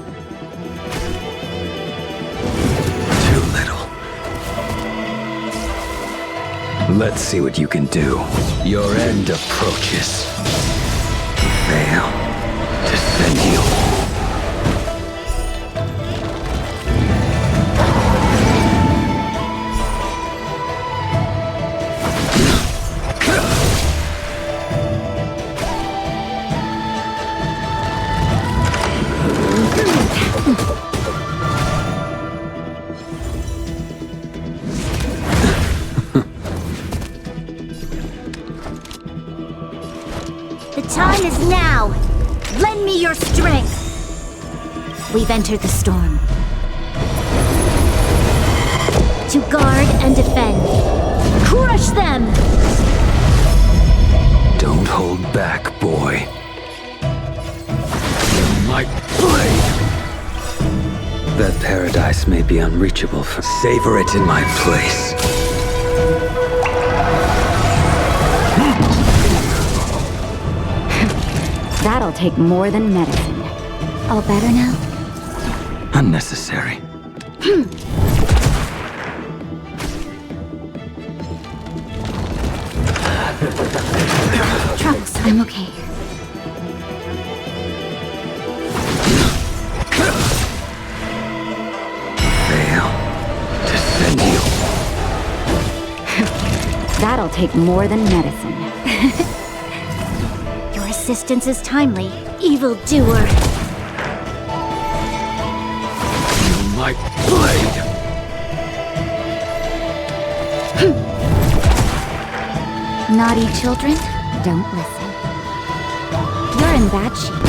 Speaker 7: Too little. Let's see what you can do. Your end approaches. Fail to send you.
Speaker 2: Time is now! Lend me your strength! We've entered the storm. To guard and defend. Crush them!
Speaker 7: Don't hold back, boy. My blade! That paradise may be unreachable for... Savor it in my place.
Speaker 1: That'll take more than medicine. All better now?
Speaker 7: Unnecessary.
Speaker 1: Trunks, I'm okay.
Speaker 7: Fail to send you.
Speaker 1: That'll take more than medicine.
Speaker 2: Assistance is timely, evildoer.
Speaker 7: My blade!
Speaker 1: Naughty children, don't listen. You're in bad shape.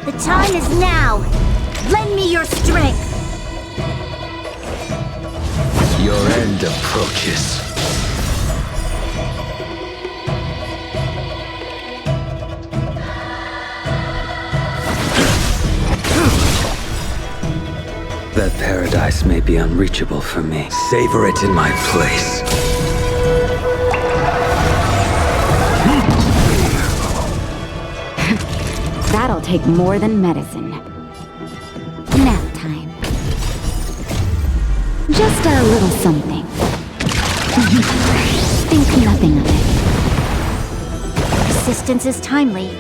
Speaker 2: The time is now! Lend me your strength!
Speaker 7: Your end approaches. That paradise may be unreachable for me. Savor it in my place.
Speaker 1: That'll take more than medicine. Nap time. Just a little something. Think nothing of it.
Speaker 2: Assistance is timely.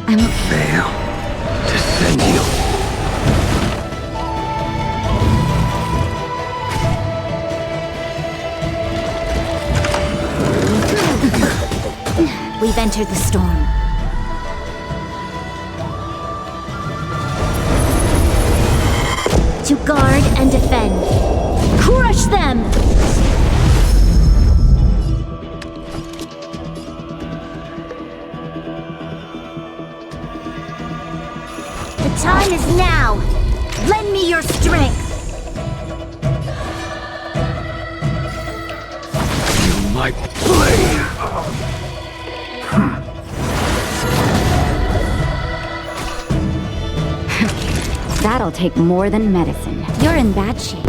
Speaker 1: I'm okay.
Speaker 7: Fail to send you.
Speaker 2: We've entered the storm. To guard and defend. Crush them! The time is now! Lend me your strength!
Speaker 7: My blade!
Speaker 1: That'll take more than medicine. You're in bad shape.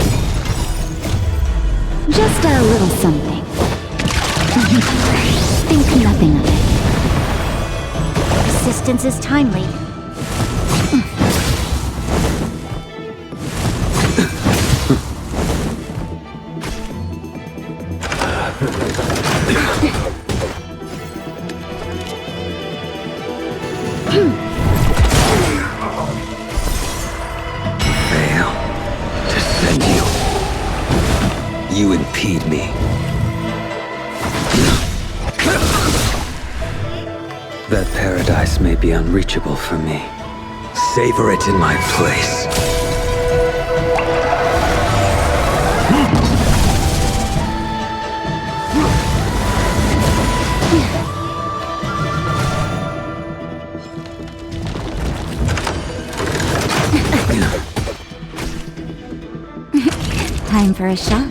Speaker 1: Just a little something. Think nothing of it.
Speaker 2: assistance is timely.
Speaker 7: Fail to send you. You impede me. That paradise may be unreachable for me. Savor it in my place.
Speaker 1: Time for a shot.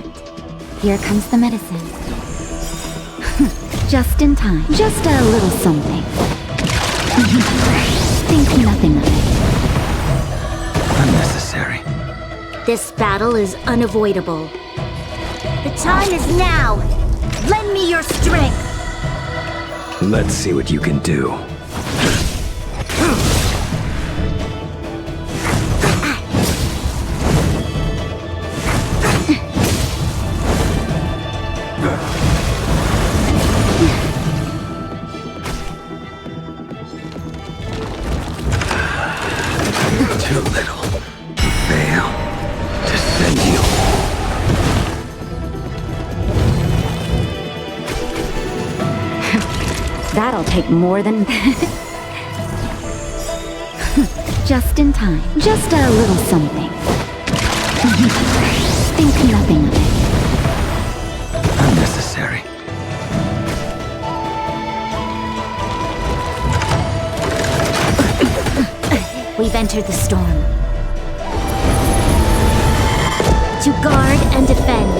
Speaker 1: Here comes the medicine. Just in time. Just a little something. Think nothing of it.
Speaker 7: Unnecessary.
Speaker 2: This battle is unavoidable. The time is now! Lend me your strength!
Speaker 7: Let's see what you can do. Too little. Fail to send you.
Speaker 1: That'll take more than... Just in time. Just a little something. Think nothing of it.
Speaker 7: Unnecessary.
Speaker 2: We've entered the storm. To guard and defend.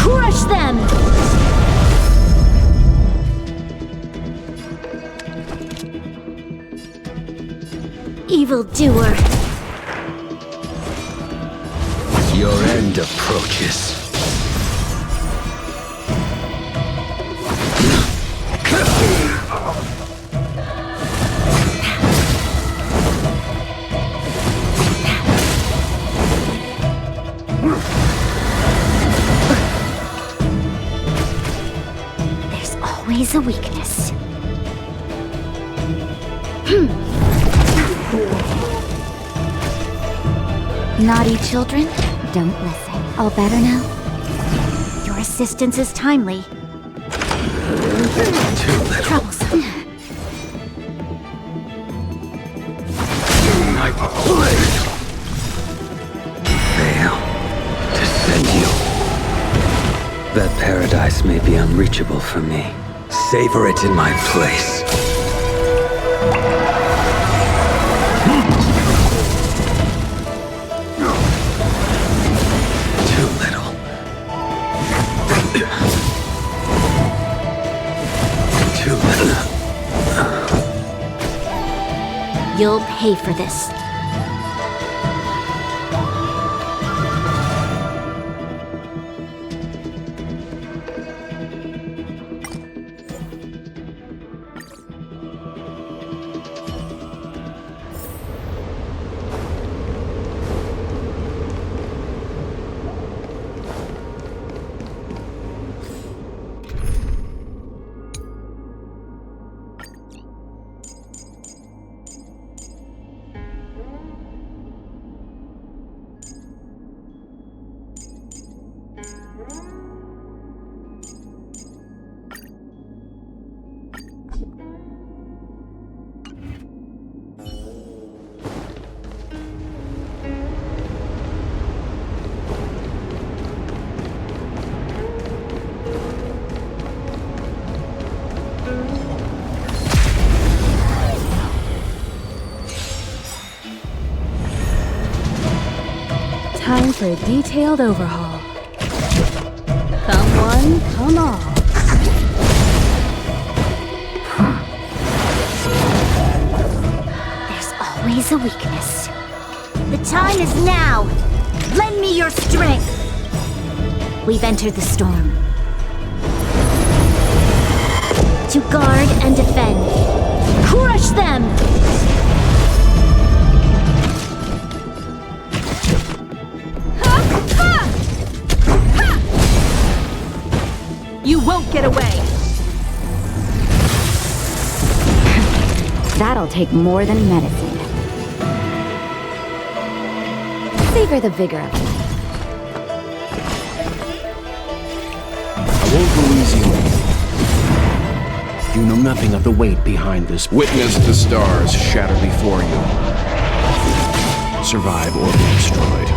Speaker 2: Crush them! Evildoer.
Speaker 7: Your end approaches.
Speaker 2: There's always a weakness. Naughty children, don't listen. All better now? Your assistance is timely.
Speaker 7: Too little.
Speaker 2: Troublesome.
Speaker 7: My blade. Fail to send you. That paradise may be unreachable for me. Savor it in my place.
Speaker 2: You'll pay for this.
Speaker 1: Time for a detailed overhaul. Come one, come all.
Speaker 2: There's always a weakness. The time is now! Lend me your strength! We've entered the storm. To guard and defend. Crush them!
Speaker 9: You won't get away!
Speaker 1: That'll take more than medicine. Savor the vigor of life.
Speaker 12: I won't go easy on you. You know nothing of the weight behind this. Witness the stars shatter before you. Survive or be destroyed.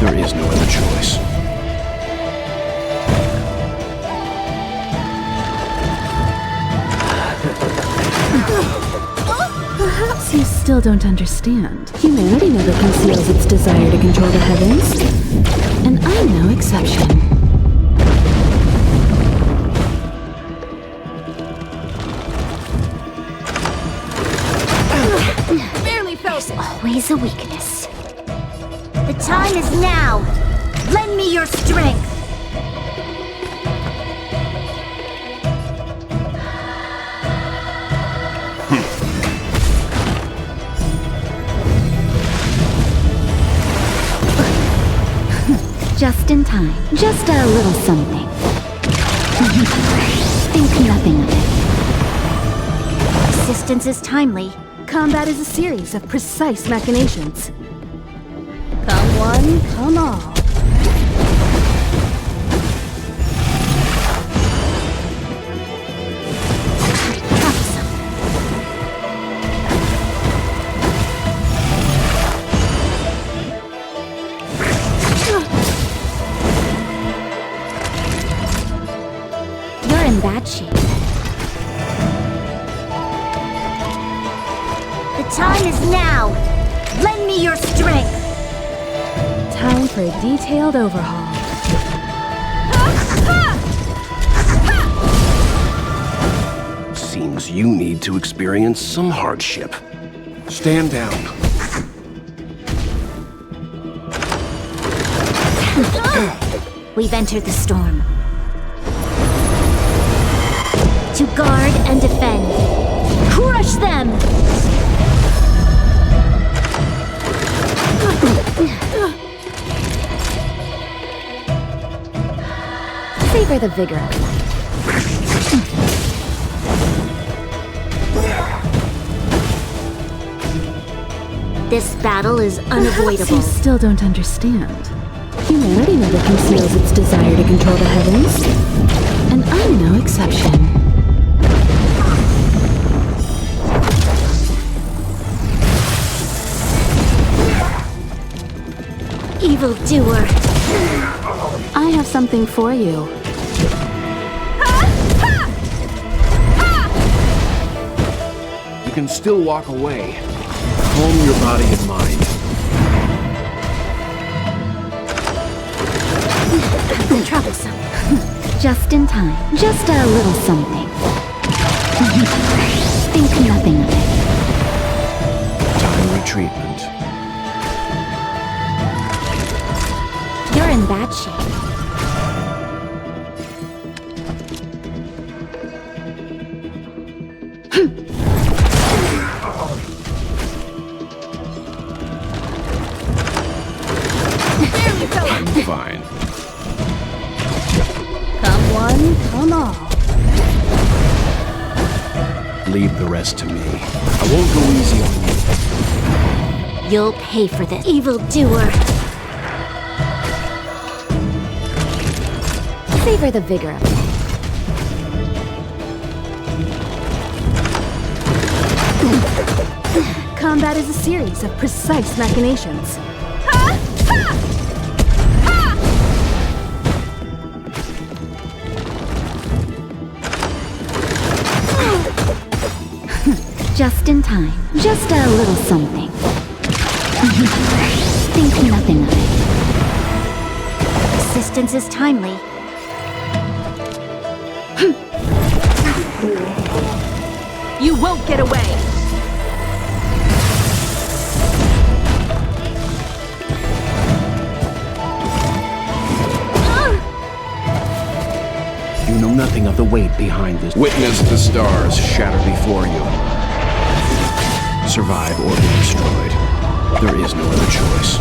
Speaker 12: There is no other choice.
Speaker 1: Perhaps you still don't understand. Humanity never conceals its desire to control the heavens. And I'm no exception.
Speaker 2: Barely felt it. Always a weakness. The time is now. Lend me your strength.
Speaker 1: Just in time. Just a little something. Think nothing of it.
Speaker 2: Assistance is timely.
Speaker 1: Combat is a series of precise machinations. Come one, come all.
Speaker 2: You're in bad shape. The time is now. Lend me your strength.
Speaker 1: Time for a detailed overhaul.
Speaker 12: Seems you need to experience some hardship. Stand down.
Speaker 2: We've entered the storm. To guard and defend. Crush them!
Speaker 1: Savor the vigor of life.
Speaker 2: This battle is
Speaker 1: Perhaps
Speaker 2: unavoidable.
Speaker 1: you still don't understand. Humanity never conceals its desire to control the heavens. And I'm no exception.
Speaker 2: Evildoer.
Speaker 1: I have something for you.
Speaker 12: You can still walk away. Calm your body and mind.
Speaker 2: Troublesome.
Speaker 1: Just in time. Just a little something. Think nothing of it.
Speaker 12: Timely treatment.
Speaker 2: You're in bad shape.
Speaker 12: I'm fine.
Speaker 1: Come one, come all.
Speaker 12: Leave the rest to me. I won't go easy on you.
Speaker 2: You'll pay for this, evildoer.
Speaker 1: Savor the vigor of life. Combat is a series of precise machinations. Just in time. Just a little something. Think nothing of it.
Speaker 2: Assistance is timely.
Speaker 9: You won't get away!
Speaker 12: You know nothing of the weight behind this. Witness the stars shatter before you. Survive or be destroyed. There is no other choice.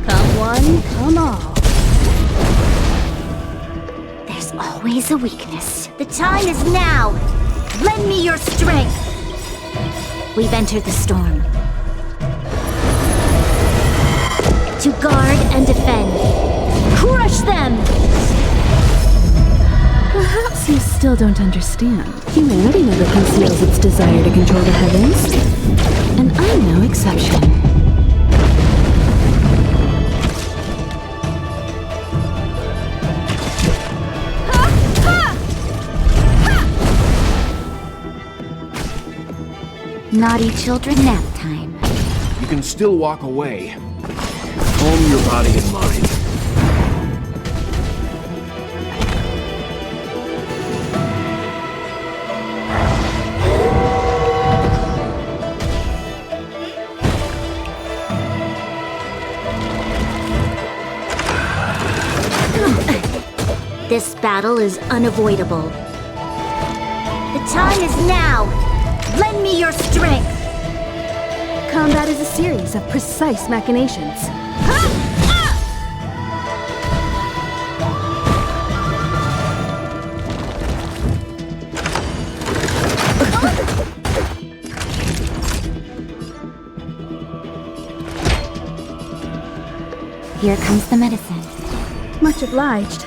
Speaker 2: Come one, come all. There's always a weakness. The time is now! Lend me your strength! We've entered the storm. To guard and defend. Crush them!
Speaker 1: Perhaps you still don't understand. Humanity never conceals its desire to control the heavens. And I'm no exception.
Speaker 2: Naughty children nap time.
Speaker 12: You can still walk away. Calm your body and mind.
Speaker 2: This battle is unavoidable. The time is now! Lend me your strength!
Speaker 3: Combat is a series of precise machinations.
Speaker 2: Here comes the medicine.
Speaker 3: Much obliged.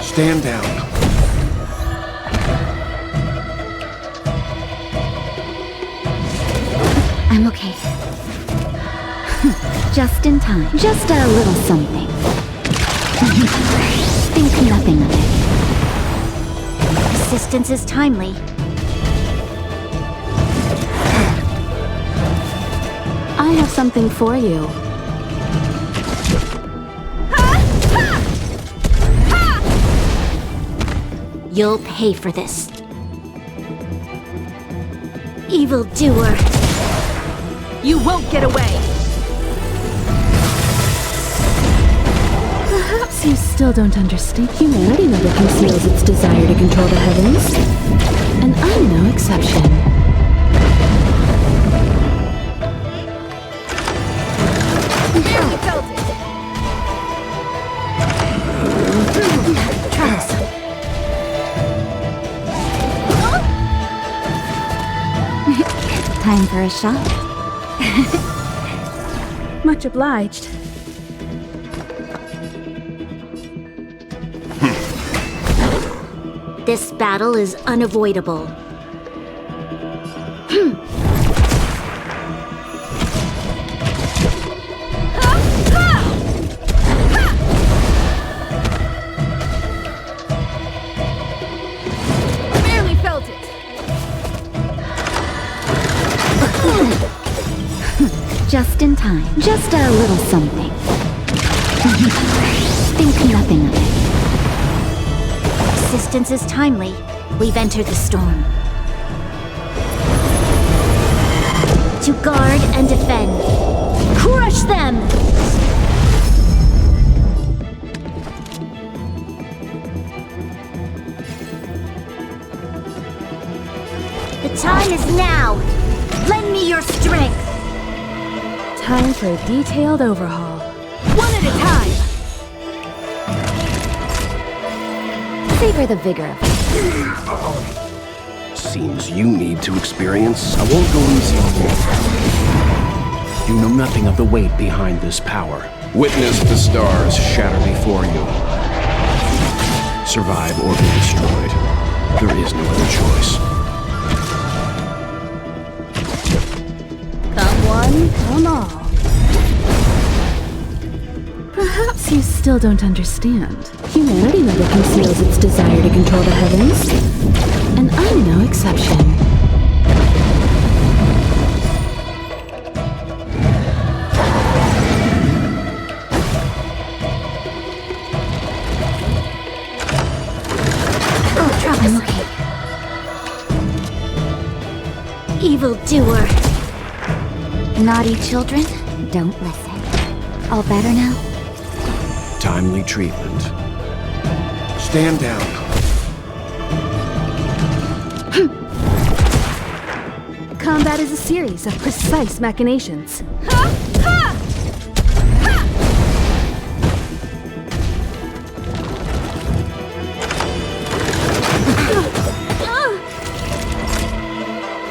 Speaker 12: Stand down.
Speaker 2: I'm okay. Just in time. Just a little something. Think nothing of it. Assistance is timely.
Speaker 1: I have something for you.
Speaker 2: You'll pay for this. Evildoer.
Speaker 3: You won't get away!
Speaker 1: Perhaps you still don't understand. Humanity never conceals its desire to control the heavens. And I'm no exception.
Speaker 3: Barely felt it!
Speaker 2: Trust. Time for a shot.
Speaker 3: Much obliged.
Speaker 2: This battle is unavoidable.
Speaker 3: Barely felt it!
Speaker 2: Just in time. Just a little something. Think nothing of it. Assistance is timely. We've entered the storm. To guard and defend. Crush them! The time is now! Lend me your strength!
Speaker 1: Time for a detailed overhaul.
Speaker 3: One at a time!
Speaker 2: Savor the vigor of it.
Speaker 12: Seems you need to experience. I won't go easy on you. You know nothing of the weight behind this power. Witness the stars shatter before you. Survive or be destroyed. There is no other choice.
Speaker 1: Come one, come all. Perhaps you still don't understand. Humanity never conceals its desire to control the heavens. And I'm no exception.
Speaker 2: I'm okay. Evildoer. Naughty children, don't listen. All better now?
Speaker 12: Timely treatment. Stand down.
Speaker 1: Combat is a series of precise machinations.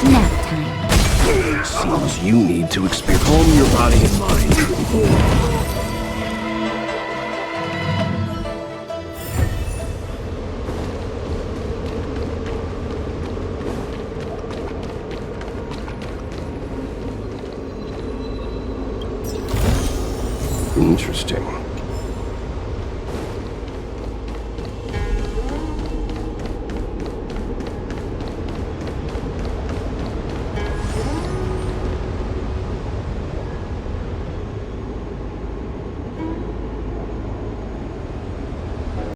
Speaker 2: Nap time.
Speaker 12: Seems you need to experience. Calm your body and mind. Interesting.